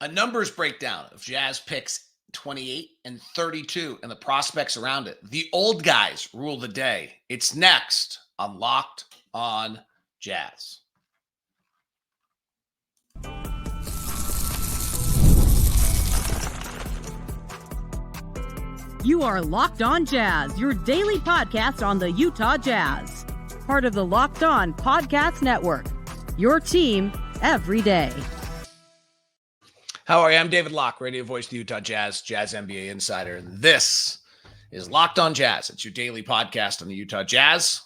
A numbers breakdown of Jazz picks 28 and 32 and the prospects around it. The old guys rule the day. It's next on Locked on Jazz. You are Locked On Jazz, your daily podcast on the Utah Jazz. Part of the Locked On Podcast Network, your team every day. How are you? I'm David Locke, radio voice of the Utah Jazz, Jazz NBA insider. And this is Locked On Jazz. It's your daily podcast on the Utah Jazz.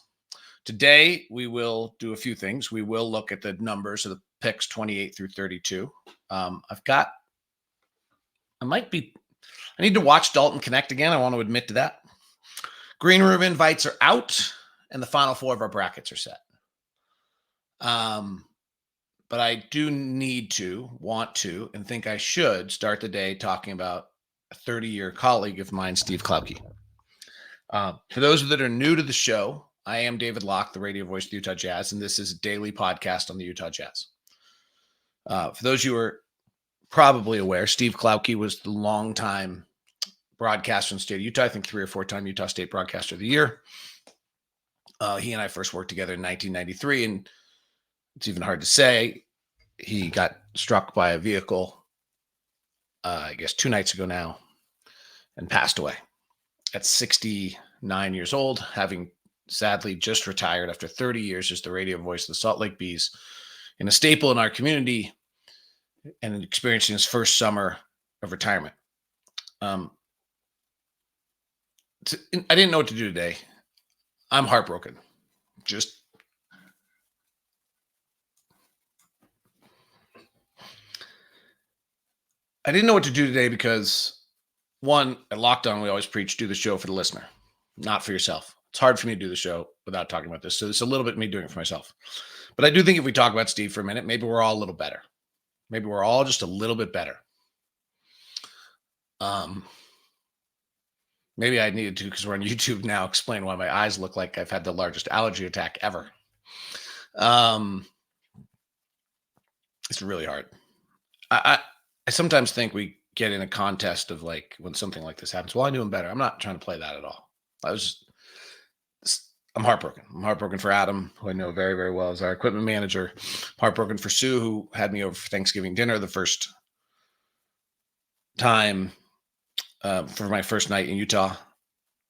Today, we will do a few things. We will look at the numbers of the picks 28 through 32. I need to watch Dalton Knecht again. I want to admit to that. Green room invites are out, and the final four of our brackets are set. But I do want to, and think I should start the day talking about a 30-year colleague of mine, Steve Klauke. For those that are new to the show, I am David Locke, the radio voice of the Utah Jazz, and this is a daily podcast on the Utah Jazz. For those you are probably aware, Steve Klauke was the longtime broadcaster in the state of Utah, I think 3 or 4-time Utah State Broadcaster of the Year. He and I first worked together in 1993, and it's even hard to say. He got struck by a vehicle, I guess 2 nights ago now, and passed away at 69 years old, having sadly just retired after 30 years as the radio voice of the Salt Lake Bees, and a staple in our community, and experiencing his first summer of retirement. I didn't know what to do today. I'm heartbroken. I didn't know what to do today because, one, at Locked On, we always preach, do the show for the listener, not for yourself. It's hard for me to do the show without talking about this. So it's a little bit me doing it for myself. But I do think if we talk about Steve for a minute, maybe we're all a little better. Maybe we're all just a little bit better. Maybe I needed to, because we're on YouTube now, explain why my eyes look like I've had the largest allergy attack ever. It's really hard. I sometimes think we get in a contest of, like, when something like this happens, well, I knew him better. I'm not trying to play that at all. I'm heartbroken. I'm heartbroken for Adam, who I know very, very well as our equipment manager. I'm heartbroken for Sue, who had me over for Thanksgiving dinner the first time for my first night in Utah.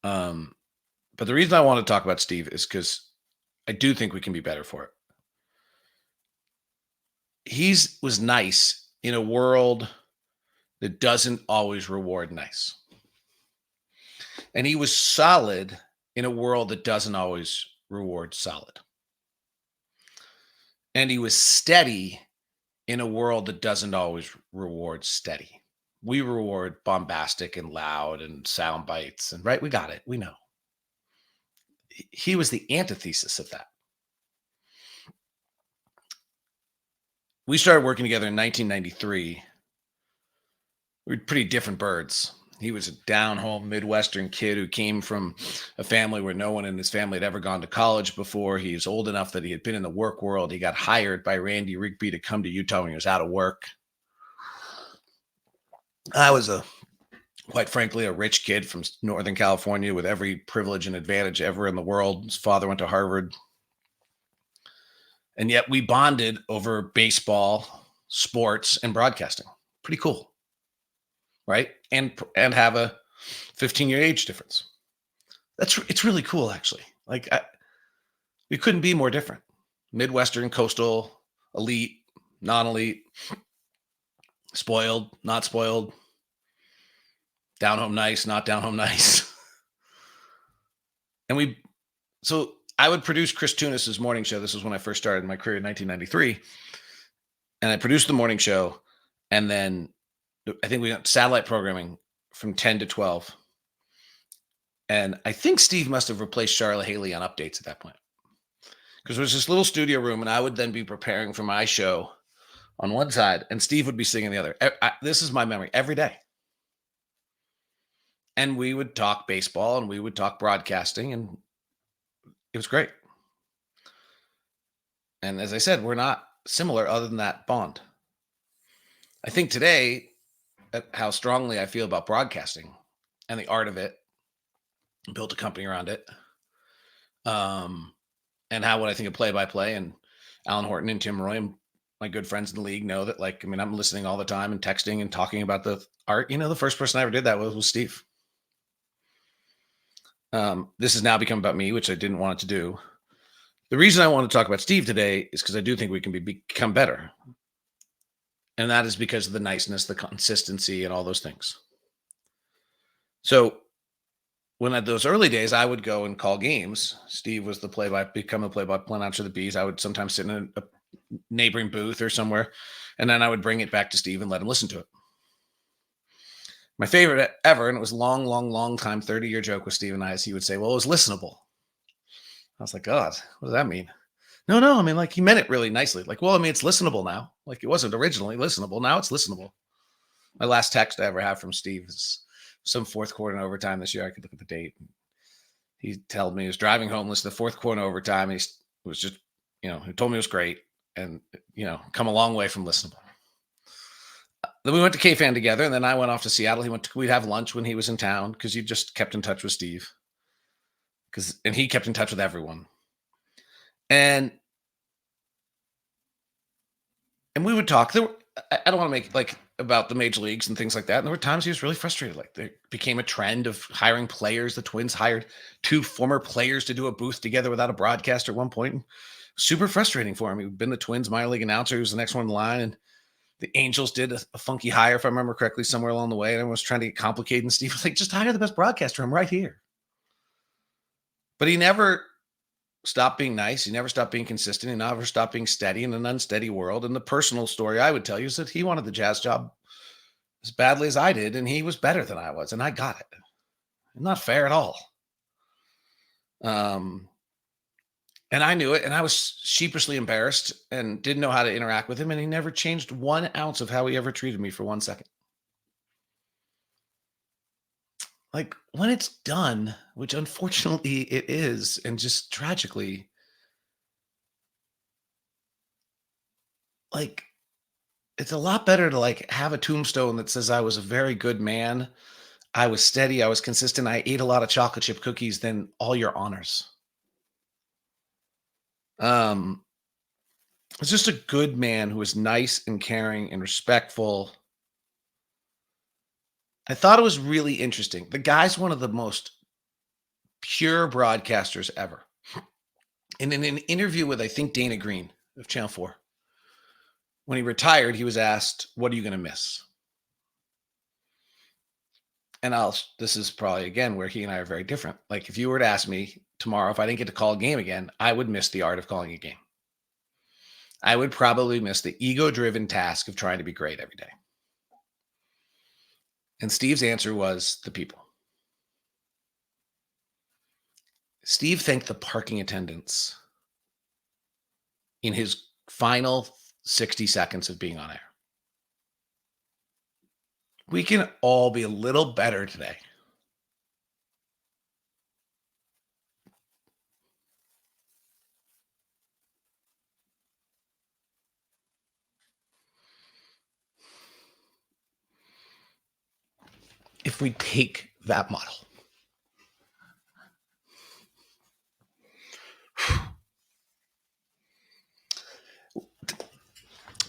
But the reason I want to talk about Steve is because I do think we can be better for it. He was nice in a world that doesn't always reward nice. And he was solid in a world that doesn't always reward solid. And he was steady in a world that doesn't always reward steady. We reward bombastic and loud and sound bites, and right, we got it. We know. He was the antithesis of that. We started working together in 1993. We were pretty different birds. He was a down-home Midwestern kid who came from a family where no one in his family had ever gone to college before. He was old enough that he had been in the work world. He got hired by Randy Rigby to come to Utah when he was out of work. I was quite frankly, a rich kid from Northern California with every privilege and advantage ever in the world. His father went to Harvard. And yet we bonded over baseball, sports, and broadcasting. Pretty cool. Right? And have a 15-year age difference. It's really cool, actually. Like, we couldn't be more different. Midwestern, coastal, elite, non-elite, spoiled, not spoiled, down home nice, not down home nice. And so I would produce Chris Tunis's morning show. This was when I first started my career in 1993. And I produced the morning show. And then I think we got satellite programming from 10 to 12. And I think Steve must have replaced Charlotte Haley on updates at that point. Because there was this little studio room, and I would then be preparing for my show on one side, and Steve would be singing the other. This is my memory every day. And we would talk baseball, and we would talk broadcasting, and it was great. And as I said, we're not similar other than that bond. I think today how strongly I feel about broadcasting and the art of it. Built a company around it. And how what I think of play-by-play, and Alan Horton and Tim Roy, and my good friends in the league, know that, like, I mean, I'm listening all the time and texting and talking about the art. The first person I ever did that was Steve. This has now become about me, which I didn't want it to do. The reason I want to talk about Steve today is because I do think we can become better. And that is because of the niceness, the consistency, and all those things. So when at those early days, I would go and call games. Steve was become a play-by-play announcer of the Bees. I would sometimes sit in a neighboring booth or somewhere, and then I would bring it back to Steve and let him listen to it. My favorite ever, and it was a long time, 30-year joke with Steve and I, is he would say, well, it was listenable. I was like, God, what does that mean? No, I mean, like, he meant it really nicely. Like, well, I mean, it's listenable now. Like, it wasn't originally listenable. Now it's listenable. My last text I ever have from Steve is some fourth quarter in overtime this year. I could look at the date. He told me he was driving home, listened to the fourth quarter in overtime. He was just, he told me it was great, and, come a long way from listenable. Then we went to K-Fan together, and then I went off to Seattle. We'd have lunch when he was in town, because he just kept in touch with Steve. And he kept in touch with everyone. And we would talk. I don't want to make like about the major leagues and things like that. And there were times he was really frustrated. Like, there became a trend of hiring players. The Twins hired 2 former players to do a booth together without a broadcaster at one point. And super frustrating for him. He'd been the Twins minor league announcer. He was the next one in line. And the Angels did a funky hire, if I remember correctly, somewhere along the way. And everyone was trying to get complicated. And Steve was like, just hire the best broadcaster. I'm right here. But he never stopped being nice. He never stopped being consistent. He never stopped being steady in an unsteady world. And the personal story I would tell you is that he wanted the Jazz job as badly as I did, and he was better than I was, and I got it. Not fair at all. And I knew it, and I was sheepishly embarrassed and didn't know how to interact with him, and he never changed 1 ounce of how he ever treated me for 1 second. Like, when it's done, which unfortunately it is, and just tragically, like, it's a lot better to, like, have a tombstone that says I was a very good man, I was steady, I was consistent, I ate a lot of chocolate chip cookies, than all your honors. It's just a good man who was nice and caring and respectful. I thought it was really interesting. The guy's one of the most pure broadcasters ever. And in an interview with, I think, Dana Green of Channel 4, when he retired, he was asked, what are you going to miss? And this is probably, again, where he and I are very different. Like, if you were to ask me tomorrow, if I didn't get to call a game again, I would miss the art of calling a game. I would probably miss the ego-driven task of trying to be great every day. And Steve's answer was the people. Steve thanked the parking attendants in his final 60 seconds of being on air. We can all be a little better today. If we take that model.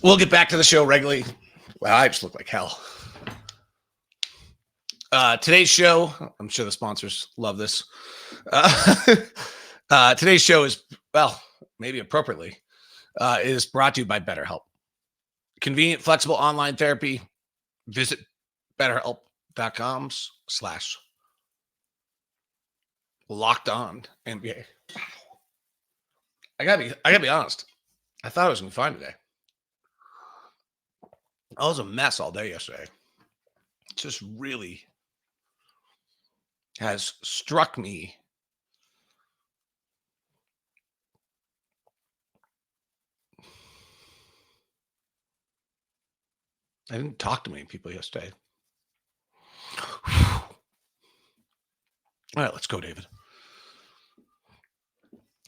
We'll get back to the show regularly. Wow, I just look like hell. Today's show, I'm sure the sponsors love this. Today's show is, well, maybe appropriately, is brought to you by BetterHelp. Convenient, flexible online therapy. Visit BetterHelp.com/LockedOnNBA. I gotta be honest. I thought I was gonna be fine today. I was a mess all day yesterday. It just really has struck me I didn't talk to many people yesterday. All right, let's go, David.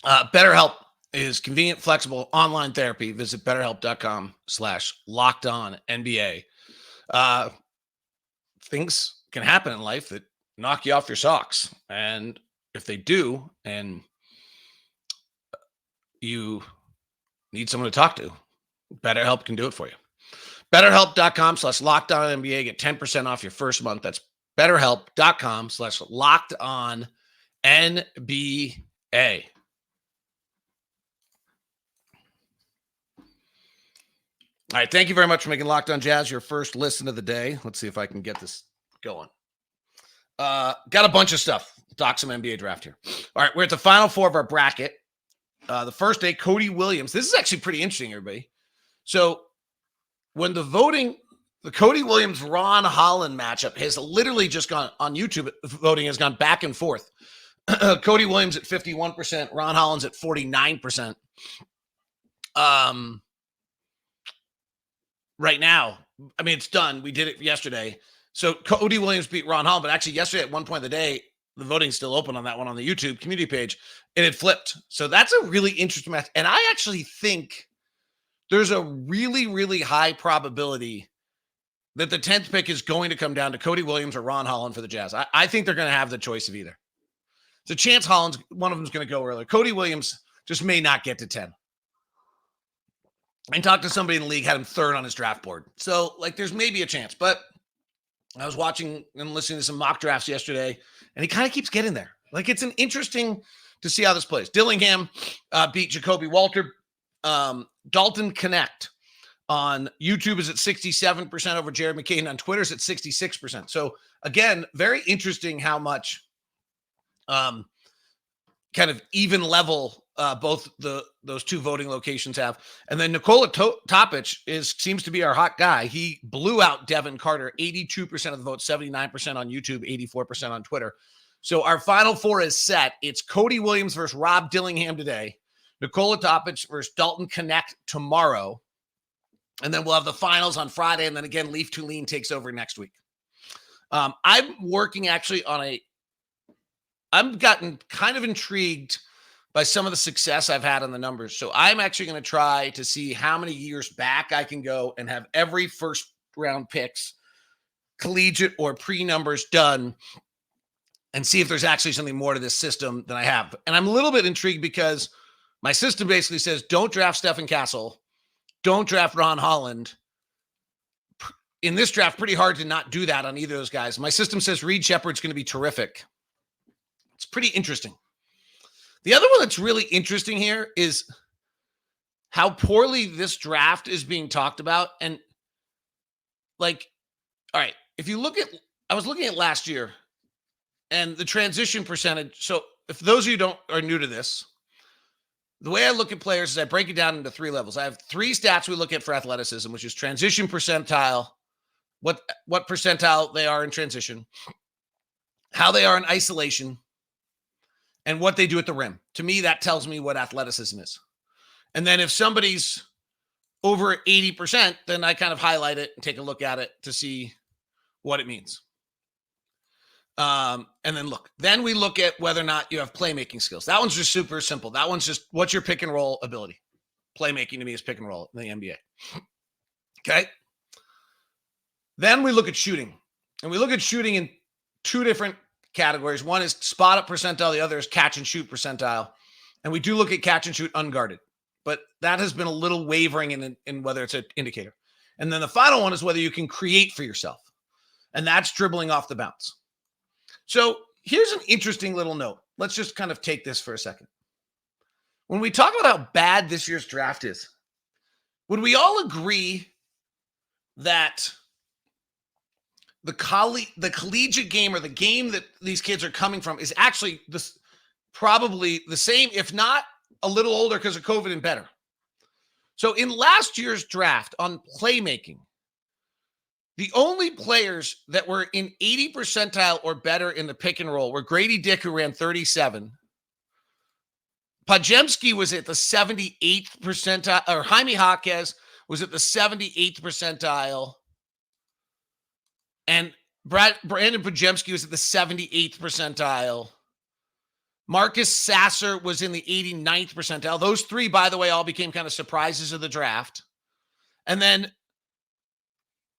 BetterHelp is convenient, flexible online therapy. Visit betterhelp.com/lockedonnba. Things can happen in life that knock you off your socks. And if they do, and you need someone to talk to, BetterHelp can do it for you. BetterHelp.com/lockedonnba. Get 10% off your first month. That's BetterHelp.com/lockedonnba. All right. Thank you very much for making Locked On Jazz your first listen of the day. Let's see if I can get this going. Got a bunch of stuff. Talk some NBA draft here. All right. We're at the final four of our bracket. The first day, Cody Williams. This is actually pretty interesting, everybody. So when the Cody Williams Ron Holland matchup has literally just gone on YouTube, voting has gone back and forth. Cody Williams at 51%, Ron Holland's at 49%. Right now, I mean, it's done. We did it yesterday. So Cody Williams beat Ron Holland, but actually yesterday at one point of the day, the voting's still open on that one on the YouTube community page. It had flipped. So that's a really interesting match. And I actually think there's a really, really high probability that the 10th pick is going to come down to Cody Williams or Ron Holland for the Jazz. I think they're going to have the choice of either. There's a chance one of them is going to go earlier. Cody Williams just may not get to 10. I talked to somebody in the league, had him third on his draft board. So, there's maybe a chance. But I was watching and listening to some mock drafts yesterday, and he kind of keeps getting there. It's an interesting to see how this plays. Dillingham beat Jacoby Walter. Dalton Knecht on YouTube is at 67% over Jared McCain. On Twitter is at 66%. So, again, very interesting how much kind of even level both those two voting locations have. And then Nikola Topic seems to be our hot guy. He blew out Devin Carter, 82% of the vote, 79% on YouTube, 84% on Twitter. So our final four is set. It's Cody Williams versus Rob Dillingham today, Nikola Topic versus Dalton Knecht tomorrow, and then we'll have the finals on Friday, and then again, Leaf Tulane takes over next week. I'm working actually on I've gotten kind of intrigued by some of the success I've had on the numbers. So I'm actually going to try to see how many years back I can go and have every first round picks, collegiate or pre-numbers done, and see if there's actually something more to this system than I have. And I'm a little bit intrigued because my system basically says, don't draft Stephen Castle, don't draft Ron Holland. In this draft, pretty hard to not do that on either of those guys. My system says Reed Shepherd's going to be terrific. It's pretty interesting. The other one that's really interesting here is how poorly this draft is being talked about. And all right, if you look at, I was looking at last year and the transition percentage. So if those of you are new to this, the way I look at players is I break it down into three levels. I have three stats we look at for athleticism, which is transition percentile, what percentile they are in transition, how they are in isolation, and what they do at the rim. To me, that tells me what athleticism is. And then if somebody's over 80%, then I kind of highlight it and take a look at it to see what it means. And then we look at whether or not you have playmaking skills. That one's just super simple. That one's just, what's your pick and roll ability? Playmaking to me is pick and roll in the NBA. Okay. Then we look at shooting, and we look at shooting in two different categories. One is spot up percentile. The other is catch and shoot percentile. And we do look at catch and shoot unguarded, but that has been a little wavering in whether it's an indicator. And then the final one is whether you can create for yourself. And that's dribbling off the bounce. So here's an interesting little note. Let's just kind of take this for a second. When we talk about how bad this year's draft is, would we all agree that the collegiate game, or the game that these kids are coming from, is actually probably the same, if not a little older because of COVID, and better? So in last year's draft on playmaking, the only players that were in 80 percentile or better in the pick and roll were Grady Dick, who ran 37. Podziemski was at the 78th percentile, or Jaime Jaquez was at the 78th percentile. And Brandon Podziemski was at the 78th percentile. Marcus Sasser was in the 89th percentile. Those three, by the way, all became kind of surprises of the draft. And then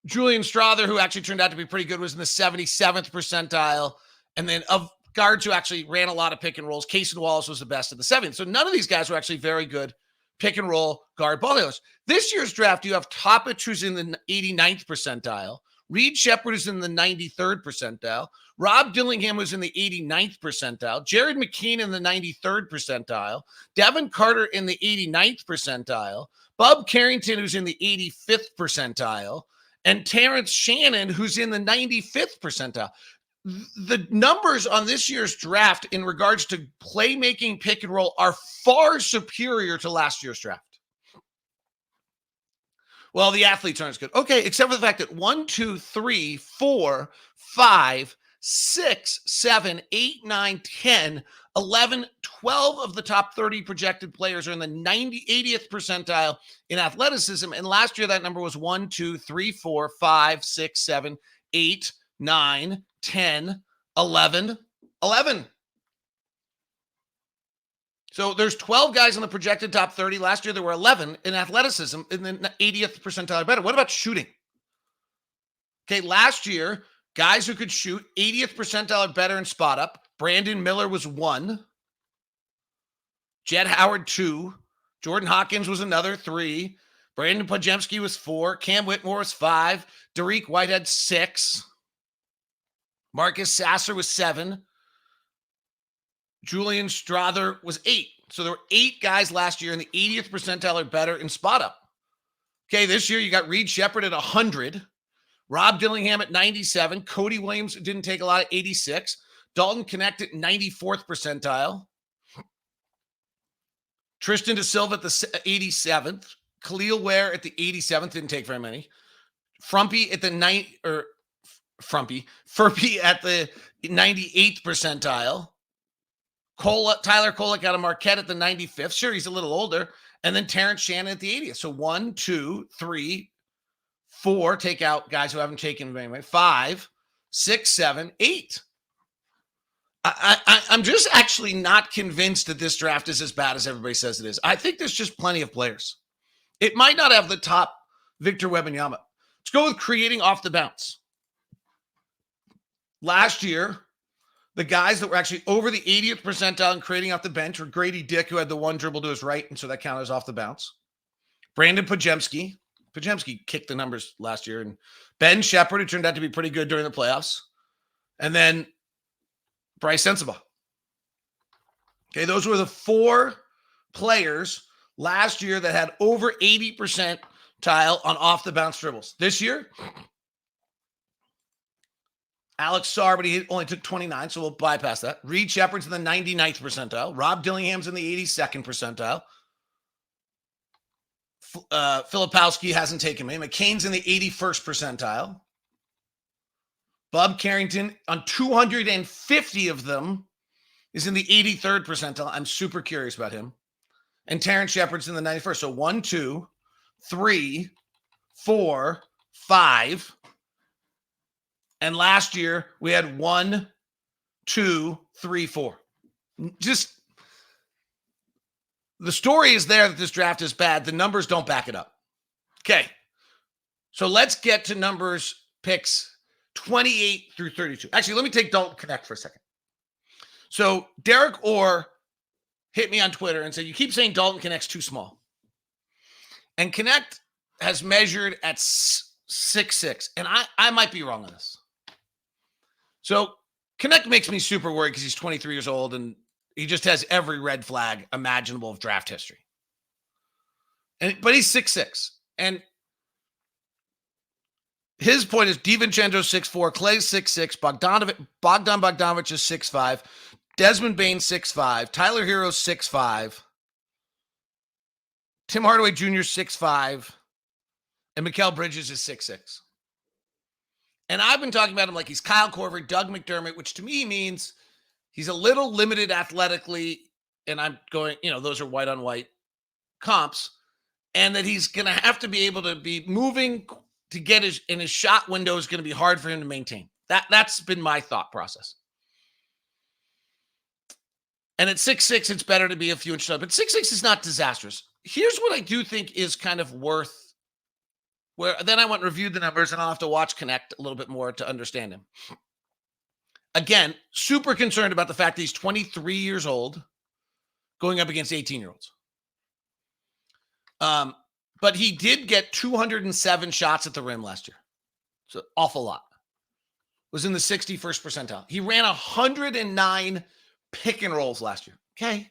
Julian Strawther, who actually turned out to be pretty good, was in the 77th percentile. And then of guards who actually ran a lot of pick and rolls, Cason Wallace was the best of the 70th. So none of these guys were actually very good pick and roll guard ball handlers. This year's draft, you have Topic, who's in the 89th percentile. Reed Sheppard is in the 93rd percentile. Rob Dillingham was in the 89th percentile. Jared McKean in the 93rd percentile. Devin Carter in the 89th percentile. Bub Carrington, who's in the 85th percentile. And Terrence Shannon, who's in the 95th percentile. The numbers on this year's draft in regards to playmaking pick and roll are far superior to last year's draft. Well, the athletes aren't as good. Okay, except for the fact that 1, 2, 3, 4, 5, 6, 7, 8, 9, 10, 11, 12 of the top 30 projected players are in the 80th percentile in athleticism. And last year, that number was 1, 2, 3, 4, 5, 6, 7, 8, 9, 10, 11. So there's 12 guys in the projected top 30. Last year, there were 11 in athleticism in the 80th percentile or better. What about shooting? Okay, last year, guys who could shoot 80th percentile or better in spot up. Brandon Miller was 1. Jed Howard 2. Jordan Hawkins was another 3. Brandon Podziemski was 4. Cam Whitmore was 5. Dariq Whitehead 6. Marcus Sasser was 7. Julian Strawther was 8. So there were 8 guys last year in the 80th percentile or better in spot up. Okay, this year you got Reed Sheppard at 100. Rob Dillingham at 97. Cody Williams didn't take a lot at 86. Dalton Knecht at 94th percentile. Tristan Da Silva at the 87th. Khalil Ware at the 87th, didn't take very many. Furpy at the Furpy at the 98th percentile. Tyler Kolek out of Marquette at the 95th. Sure, he's a little older. And then Terrence Shannon at the 80th. So 1, 2, 3, 4. Take out guys who haven't taken very much. 5, 6, 7, 8. I'm just actually not convinced that this draft is as bad as everybody says it is. I think there's just plenty of players. It might not have the top Victor Wembanyama. Let's go with creating off the bounce. Last year, the guys that were actually over the 80th percentile in creating off the bench were Grady Dick, who had the one dribble to his right, and so that counted as off the bounce. Brandon Podziemski. Podziemski kicked the numbers last year. And Ben Sheppard, who turned out to be pretty good during the playoffs. And then Bryce Sensabaugh. Okay, those were the 4 players last year that had over 80 percentile on off-the-bounce dribbles. This year, Alex Sarr, but he only took 29, so we'll bypass that. Reed Sheppard's in the 99th percentile. Rob Dillingham's in the 82nd percentile. Filipowski hasn't taken me. McCain's in the 81st percentile. Bub Carrington, on 250 of them, is in the 83rd percentile. I'm super curious about him. And Terrence Sheppard's in the 91st. So 1, 2, 3, 4, 5. And last year, we had 1, 2, 3, 4. Just the story is there that this draft is bad. The numbers don't back it up. Okay. So let's get to numbers picks 28 through 32. Actually, let me take Dalton Knecht for a second. So Derek Orr hit me on Twitter and said, you keep saying Dalton Knecht's too small. And Knecht has measured at 6'6". And I might be wrong on this. So Knecht makes me super worried because he's 23 years old and he just has every red flag imaginable of draft history. But he's 6'6". And his point is DiVincenzo 6'4", Clay's 6'6", Bogdan Bogdanovic is 6'5", Desmond Bain 6'5", Tyler Hero 6'5", Tim Hardaway Jr. 6'5", and Mikal Bridges is 6'6". And I've been talking about him like he's Kyle Korver, Doug McDermott, which to me means he's a little limited athletically, and I'm going, those are white on white comps, and that he's going to have to be able to be moving to get his shot window is going to be hard for him to maintain. That's been my thought process. And at 6'6", it's better to be a few inches up. But 6'6" is not disastrous. Here's what I do think is kind of worth, where then I went and reviewed the numbers, and I'll have to watch Knecht a little bit more to understand him. Again, super concerned about the fact that he's 23 years old going up against 18-year-olds. But he did get 207 shots at the rim last year. So awful lot. Was in the 61st percentile. He ran 109 pick and rolls last year. Okay.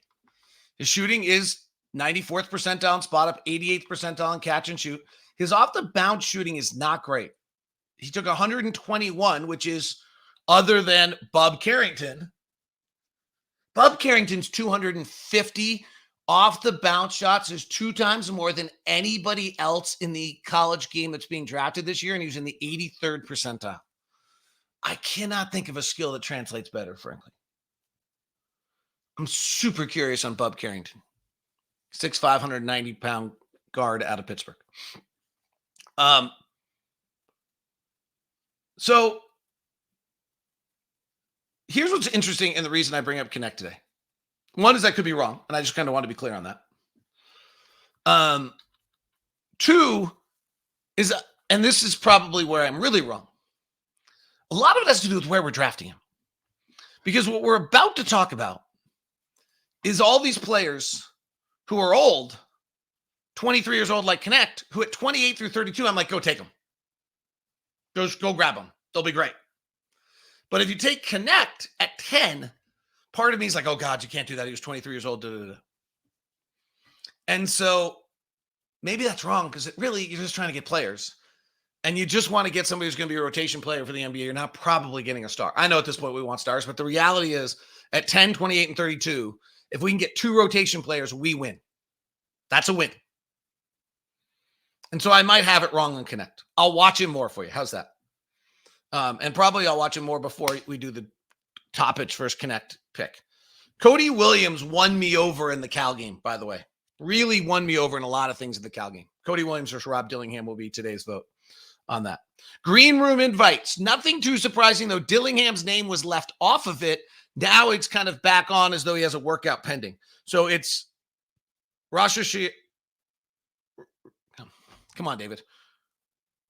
His shooting is 94th percentile in spot up, 88th percentile in catch and shoot. His off the bounce shooting is not great. He took 121, which is other than Bub Carrington. Bub Carrington's 250 off the bounce shots is 2 times more than anybody else in the college game that's being drafted this year. And he was in the 83rd percentile. I cannot think of a skill that translates better, frankly. I'm super curious on Bub Carrington. 6'5", 190-pound guard out of Pittsburgh. So here's what's interesting, and the reason I bring up Knecht today. One is I could be wrong, and I just kind of want to be clear on that. 2 is, and this is probably where I'm really wrong, a lot of it has to do with where we're drafting him. Because what we're about to talk about is all these players who are old, 23 years old like Knecht, who at 28 through 32, I'm like, go take them. Go grab them. They'll be great. But if you take Knecht at 10, part of me is like, oh, God, you can't do that. He was 23 years old. And so maybe that's wrong because you're just trying to get players. And you just want to get somebody who's going to be a rotation player for the NBA. You're not probably getting a star. I know at this point we want stars, but the reality is at 10, 28, and 32, if we can get 2 rotation players, we win. That's a win. And so I might have it wrong on Knecht. I'll watch him more for you. How's that? And probably I'll watch him more before we do the Toppich versus Knecht pick. Cody Williams won me over in the Cal game, by the way. Really won me over in a lot of things in the Cal game. Cody Williams versus Rob Dillingham will be today's vote on that. Green room invites. Nothing too surprising, though. Dillingham's name was left off of it. Now it's kind of back on as though he has a workout pending. So it's Rosh Hashanah. Come on, David.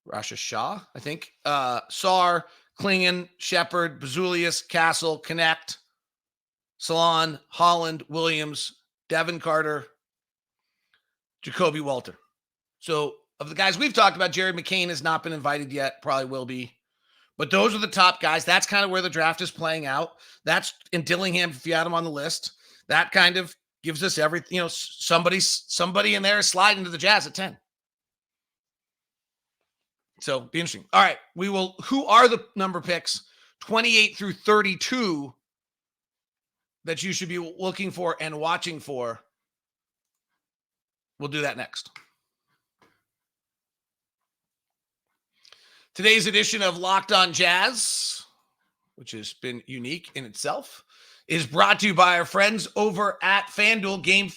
Rosh Hashanah, I think. Sar, Klingon, Shepard, Bazulius, Castle, Knecht, Salon, Holland, Williams, Devin Carter, Jacoby Walter. So of the guys we've talked about, Jared McCain has not been invited yet, probably will be. But those are the top guys. That's kind of where the draft is playing out. That's in Dillingham, if you had him on the list. That kind of gives us everything. Somebody in there is sliding to the Jazz at 10. So be interesting. All right. Who are the number picks 28 through 32 that you should be looking for and watching for? We'll do that next. Today's edition of Locked On Jazz, which has been unique in itself, is brought to you by our friends over at FanDuel. Game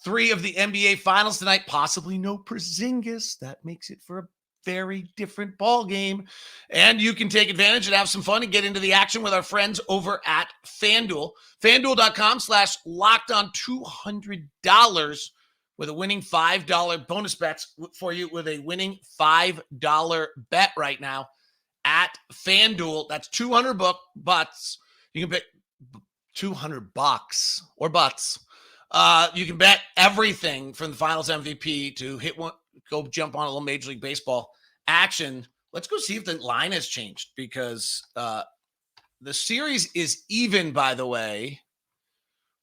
3 of the NBA Finals tonight. Possibly no Porzingis. That makes it for a very different ball game. And you can take advantage and have some fun and get into the action with our friends over at FanDuel. FanDuel.com/LockedOn, $200 with a winning $5 bonus bets for you with a winning $5 bet right now at FanDuel. That's 200 bucks. You can bet 200 bucks or butts. You can bet everything from the Finals MVP to hit one, go jump on a little Major League Baseball action. Let's go see if the line has changed because the series is even, by the way,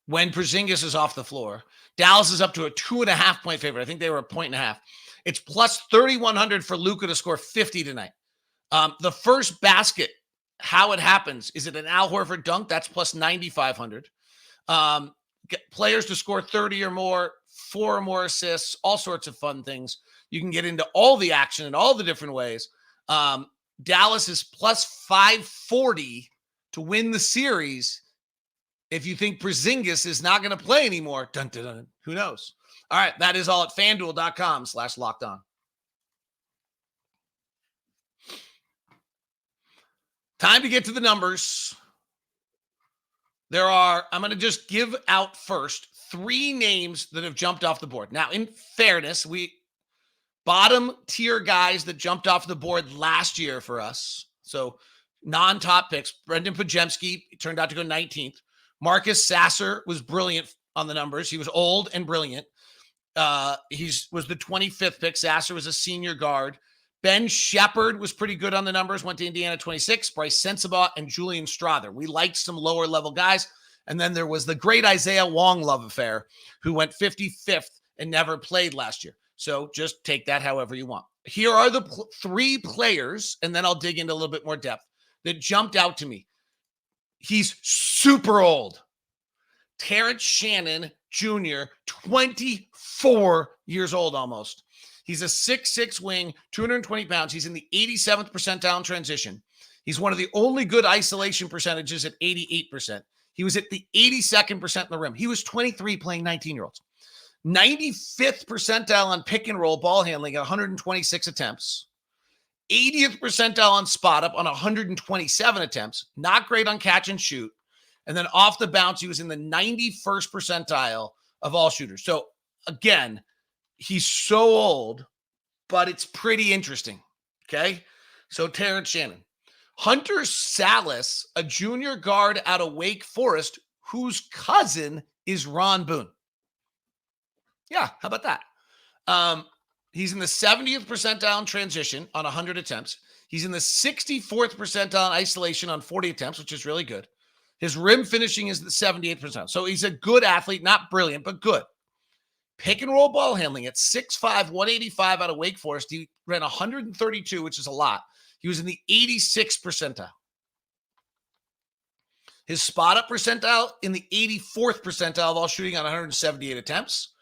when Porzingis is off the floor. Dallas is up to a 2.5-point favorite. I think they were 1.5. It's plus 3,100 for Luka to score 50 tonight. The first basket, how it happens, is it an Al Horford dunk? That's plus 9,500. Players to score 30 or more, 4 or more assists, all sorts of fun things. You can get into all the action in all the different ways. Dallas is plus 540 to win the series. If you think Porzingis is not going to play anymore, dun, dun, dun, who knows? All right, that is all at FanDuel.com/LockedOn. Time to get to the numbers. I'm going to just give out first 3 names that have jumped off the board. Now, in fairness, bottom tier guys that jumped off the board last year for us. So non-top picks. Brendan Pajemski turned out to go 19th. Marcus Sasser was brilliant on the numbers. He was old and brilliant. He was the 25th pick. Sasser was a senior guard. Ben Shepard was pretty good on the numbers. Went to Indiana 26. Bryce Sensabaugh and Julian Strother. We liked some lower level guys. And then there was the great Isaiah Wong love affair, who went 55th and never played last year. So just take that however you want. Here are the 3 players, and then I'll dig into a little bit more depth, that jumped out to me. He's super old. Terrence Shannon Jr., 24 years old almost. He's a 6'6" wing, 220 pounds. He's in the 87th percentile in transition. He's one of the only good isolation percentages at 88%. He was at the 82nd percent in the rim. He was 23 playing 19-year-olds. 95th percentile on pick and roll ball handling at 126 attempts. 80th percentile on spot up on 127 attempts. Not great on catch and shoot. And then off the bounce, he was in the 91st percentile of all shooters. So again, he's so old, but it's pretty interesting. Okay. So Terrence Shannon. Hunter Salas, a junior guard out of Wake Forest, whose cousin is Ron Boone. Yeah, how about that? He's in the 70th percentile in transition on 100 attempts. He's in the 64th percentile in isolation on 40 attempts, which is really good. His rim finishing is the 78th percentile. So he's a good athlete, not brilliant, but good. Pick and roll ball handling at 6'5", 185 out of Wake Forest. He ran 132, which is a lot. He was in the 86th percentile. His spot up percentile in the 84th percentile of all shooting on 178 attempts.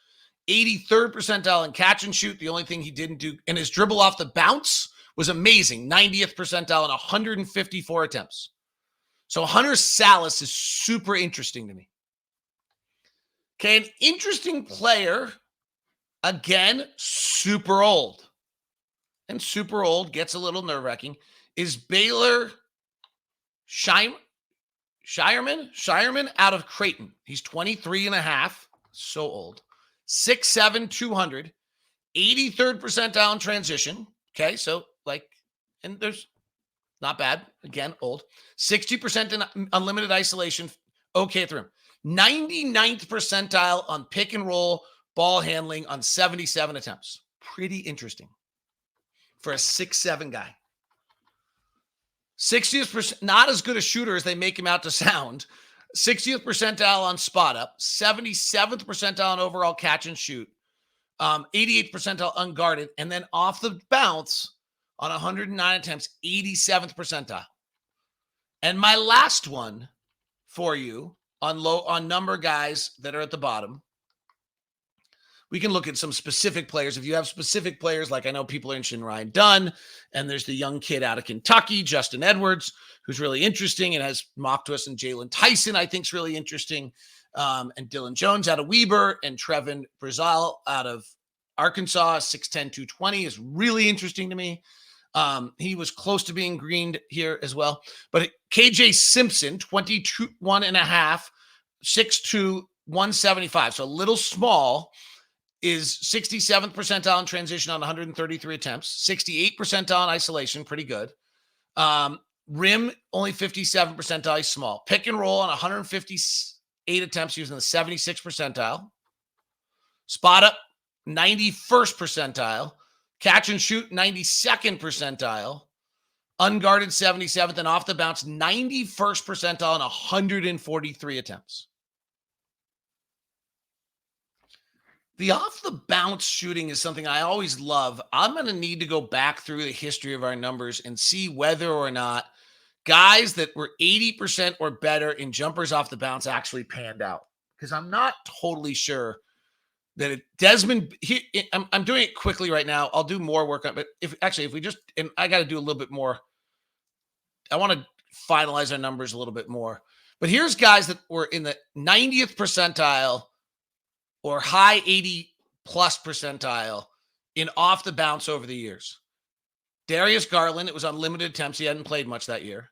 83rd percentile in catch and shoot. The only thing he didn't do, and his dribble off the bounce was amazing. 90th percentile in 154 attempts. So Hunter Salas is super interesting to me. Okay, an interesting player, again, super old. And super old, gets a little nerve-wracking, is Baylor Shireman out of Creighton. He's 23 and a half, so old. 6'7", 200, 83rd percentile in transition. Okay, so and there's not bad. Again, old. 60% in unlimited isolation. Okay at the rim. 99th percentile on pick and roll ball handling on 77 attempts. Pretty interesting for a 6'7" guy. 60th, not as good a shooter as they make him out to sound. 60th percentile on spot up, 77th percentile on overall catch and shoot, 88th percentile unguarded, and then off the bounce on 109 attempts, 87th percentile. And my last one for you on number guys that are at the bottom. We can look at some specific players. If you have specific players, like I know people are interested in Ryan Dunn, and there's the young kid out of Kentucky, Justin Edwards, who's really interesting and has mocked to us, and Jalen Tyson, I think, is really interesting, and Dylan Jones out of Weber, and Trevin Brazal out of Arkansas, 6'10", 220, is really interesting to me. He was close to being greened here as well. But KJ Simpson, 21 and a half, 6'2", 175, so a little small, is 67th percentile in transition on 133 attempts, 68th percentile in isolation, pretty good. Rim, only 57th percentile, he's small. Pick and roll on 158 attempts, he was in the 76th percentile. Spot up, 91st percentile. Catch and shoot, 92nd percentile. Unguarded, 77th, and off the bounce, 91st percentile on 143 attempts. The off the bounce shooting is something I always love. I'm going to need to go back through the history of our numbers and see whether or not guys that were 80% or better in jumpers off the bounce actually panned out. Because I'm not totally sure that Desmond, I'm doing it quickly right now. I'll do more work on it. But if we just, and I got to do a little bit more. I want to finalize our numbers a little bit more. But here's guys that were in the 90th percentile or high 80 plus percentile in off the bounce over the years. Darius Garland, it was on limited attempts. He hadn't played much that year.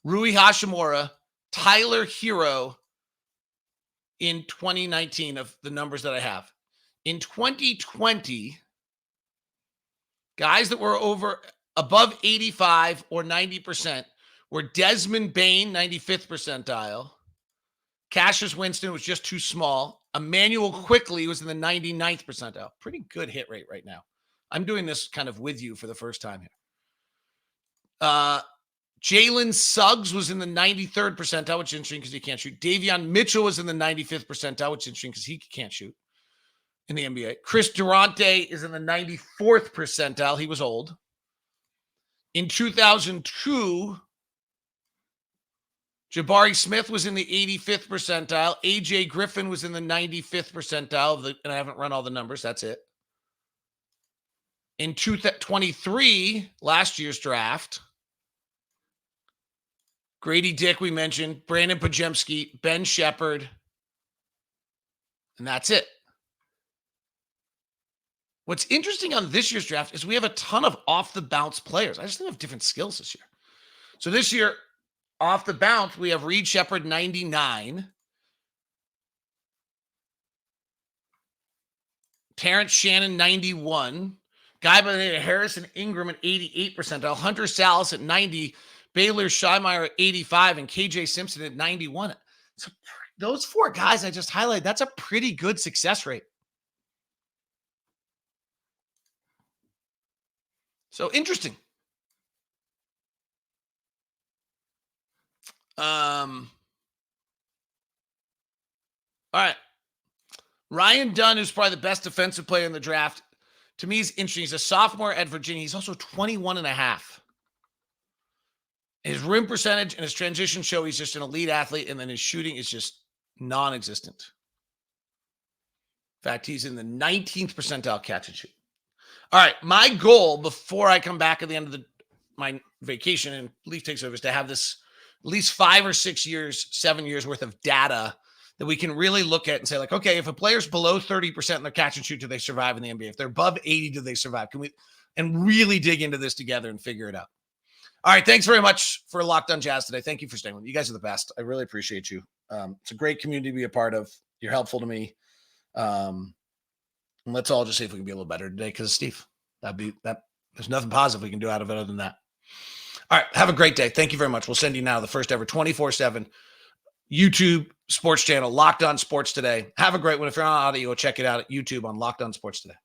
Rui Hashimura, Tyler Hero in 2019 of the numbers that I have. In 2020, guys that were above 85 or 90% were Desmond Bain, 95th percentile. Cassius Winston was just too small. Emmanuel Quickly was in the 99th percentile. Pretty good hit rate right now. I'm doing this kind of with you for the first time here. Jalen Suggs was in the 93rd percentile, which is interesting because he can't shoot. Davion Mitchell was in the 95th percentile, which is interesting because he can't shoot in the NBA. Chris Durante is in the 94th percentile. He was old. In 2002, Jabari Smith was in the 85th percentile. AJ Griffin was in the 95th percentile. And I haven't run all the numbers. That's it. In 2023, last year's draft, Grady Dick, we mentioned, Brandon Pajemski, Ben Shepherd, and that's it. What's interesting on this year's draft is we have a ton of off-the-bounce players. I just think we have different skills this year. So this year, off the bounce, we have Reed Shepherd, 99. Terrence Shannon, 91. Guy by the name of Harrison Ingram at 88 percentile. Hunter Salas at 90. Baylor Scheimeier at 85. And KJ Simpson at 91. So those four guys I just highlighted, that's a pretty good success rate. So interesting. All right. Ryan Dunn, who's probably the best defensive player in the draft, to me is interesting. He's a sophomore at Virginia. He's also 21.5. His rim percentage and his transition show he's just an elite athlete, and then his shooting is just non-existent. In fact, he's in the 19th percentile catch and shoot. All right, my goal before I come back at the end of my vacation and Leaf takes over is to have this at least 5 or 6 years, 7 years worth of data that we can really look at and say, like, okay, if a player's below 30% in their catch and shoot, do they survive in the NBA? If they're above 80, do they survive? Can we and really dig into this together and figure it out? All right, thanks very much for Locked On Jazz today. Thank you for staying with me. You guys are the best. I really appreciate you. It's a great community to be a part of. You're helpful to me. And let's all just see if we can be a little better today because of Steve. There's nothing positive we can do out of it other than that. All right, have a great day. Thank you very much. We'll send you now the first ever 24/7 YouTube sports channel, Locked On Sports Today. Have a great one. If you're on audio, check it out at YouTube on Locked On Sports Today.